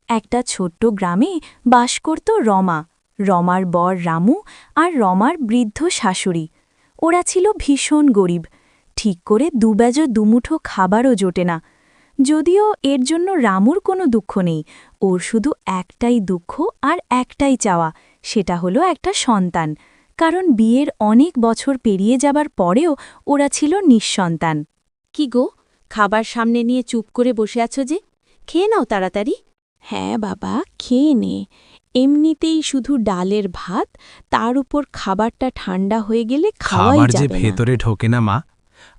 একটা ছোট্ট গ্রামে বাস করত রমা, রমার বর রামু আর রমার বৃদ্ধ শাশুড়ি। ওরা ছিল ভীষণ গরিব, ঠিক করে দুবেজো দুমুঠো খাবারও জোটে না। যদিও এর জন্য রামুর কোনো দুঃখ নেই, ওর শুধু একটাই দুঃখ আর একটাই চাওয়া, সেটা হলো একটা সন্তান। কারণ বিয়ের অনেক বছর পেরিয়ে যাবার পরেও ওরা ছিল নিঃসন্তান। কি গো, খাবার সামনে নিয়ে চুপ করে বসে আছো যে? খেয়ে নাও তাড়াতাড়ি। হ্যাঁ বাবা, খেয়ে নে। এমনিতেই শুধু ডালের ভাত, তার উপর খাবারটা ঠান্ডা হয়ে গেলে খাওয়াই খাবার যে যাবে না। ভেতরে ঢোকে না মা।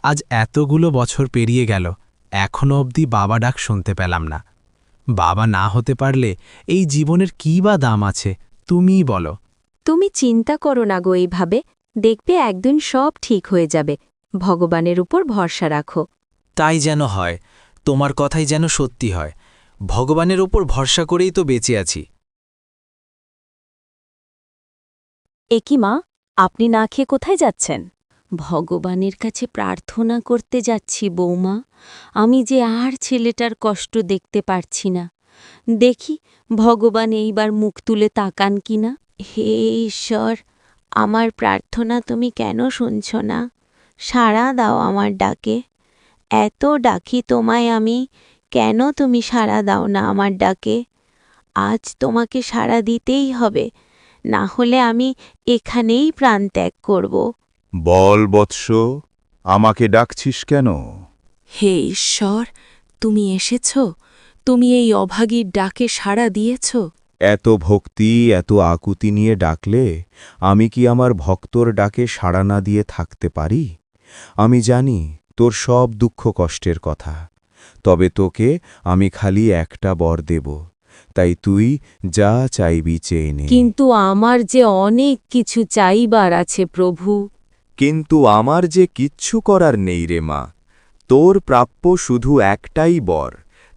আজ এতগুলো বছর পেরিয়ে গেল, এখনো অবধি বাবা ডাক শুনতে পেলাম না। বাবা না হতে পারলে এই জীবনের কী বা দাম আছে, তুমিই বলো। তুমি চিন্তা করো না গো এইভাবে, দেখবে একদিন সব ঠিক হয়ে যাবে। ভগবানের উপর ভরসা রাখো। তাই যেন হয়, তোমার কথাই যেন সত্যি হয়। ভগবানের ওপর ভরসা করেই তো বেঁচে আছি। একি মা, আপনি না খেয়ে কোথায় যাচ্ছেন? ভগবানের কাছে প্রার্থনা করতে যাচ্ছি বৌমা। আমি যে আর ছেলেটার কষ্ট দেখতে পারছি না। দেখি ভগবান এইবার মুখ তুলে তাকান কিনা। হে ঈশ্বর, আমার প্রার্থনা তুমি কেন শুনছ না? সাড়া দাও আমার ডাকে। এত ডাকি তোমায় আমি, কেন তুমি সাড়া দাও না আমার ডাকে? আজ তোমাকে সাড়া দিতেই হবে, না হলে আমি এখানেই প্রাণত্যাগ করব। বল বৎস, আমাকে ডাকছিস কেন? হে ঈশ্বর, তুমি এসেছ, তুমি এই অভাগীর ডাকে সাড়া দিয়েছ। এত ভক্তি, এত আকুতি নিয়ে ডাকলে আমি কি আমার ভক্তর ডাকে সাড়া না দিয়ে থাকতে পারি? আমি জানি তোর সব দুঃখ কষ্টের কথা, তবে তোকে আমি খালি একটা বর দেব, তাই তুই যা চাইবি চেয়ে নে। কিন্তু আমার যে অনেক কিছু চাইবার আছে প্রভু। কিন্তু আমার যে কিচ্ছু করার নেই রে মা। তোর প্রাপ্য শুধু একটাই বর,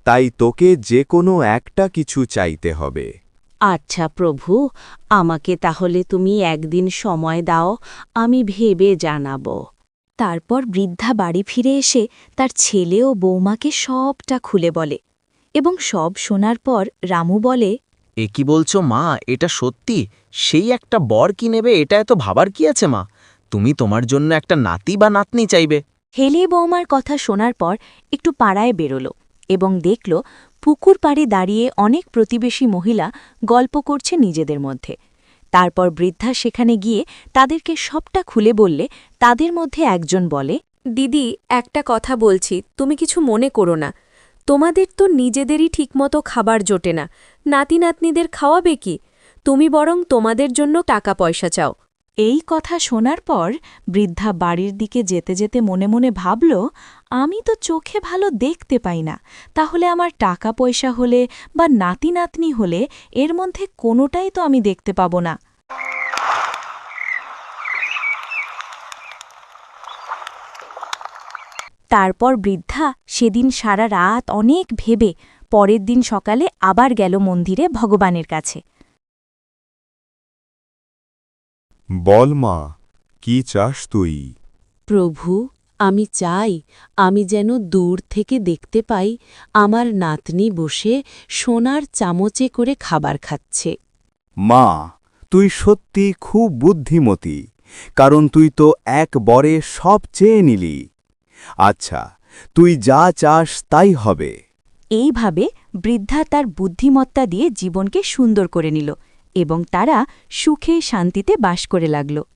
তাই তোকে যে কোনো একটা কিছু চাইতে হবে। আচ্ছা প্রভু, আমাকে তাহলে তুমি একদিন সময় দাও, আমি ভেবে জানাব। তারপর বৃদ্ধা বাড়ি ফিরে এসে তার ছেলে ও বৌমাকে সবটা খুলে বলে, এবং সব শোনার পর রামু বলে, এ কি বলছো মা? এটা সত্যি? সেই একটা বর কি নেবে, এটা এত ভাবার কি আছে মা? তুমি তোমার জন্য একটা নাতি বা নাতনি চাইবে। হেলে বৌমার কথা শোনার পর একটু পাড়ায় বেরোল এবং দেখল পুকুর পাড়ে দাঁড়িয়ে অনেক প্রতিবেশী মহিলা গল্প করছে নিজেদের মধ্যে। তারপর বৃদ্ধা সেখানে গিয়ে তাদেরকে সবটা খুলে বললে তাদের মধ্যে একজন বলে, দিদি, একটা কথা বলছি, তুমি কিছু মনে করো না। তোমাদের তো নিজেদেরই ঠিকমতো খাবার জোটে না, নাতি নাতনিদের খাওয়াবে কি? তুমি বরং তোমাদের জন্য টাকা পয়সা চাও। এই কথা শোনার পর বৃদ্ধা বাড়ির দিকে যেতে যেতে মনে মনে ভাবল, আমি তো চোখে ভালো দেখতে পাই না, তাহলে আমার টাকা পয়সা হলে বা নাতি নাতনি হলে এর মধ্যে কোনোটাই তো আমি দেখতে পাব না। তারপর বৃদ্ধা সেদিন সারা রাত অনেক ভেবে পরের দিন সকালে আবার গেল মন্দিরে ভগবানের কাছে। বল মা, কি চাস তুই? প্রভু, আমি চাই আমি যেন দূর থেকে দেখতে পাই আমার নাতনি বসে সোনার চামচে করে খাবার খাচ্ছে। মা, তুই সত্যি খুব বুদ্ধিমতী, কারণ তুই তো এক বরে সব চেয়ে নিলি। আচ্ছা, তুই যা চাস তাই হবে। এইভাবে বৃদ্ধা তার বুদ্ধিমত্তা দিয়ে জীবনকে সুন্দর করে নিল এবং তারা সুখে শান্তিতে বাস করে লাগল।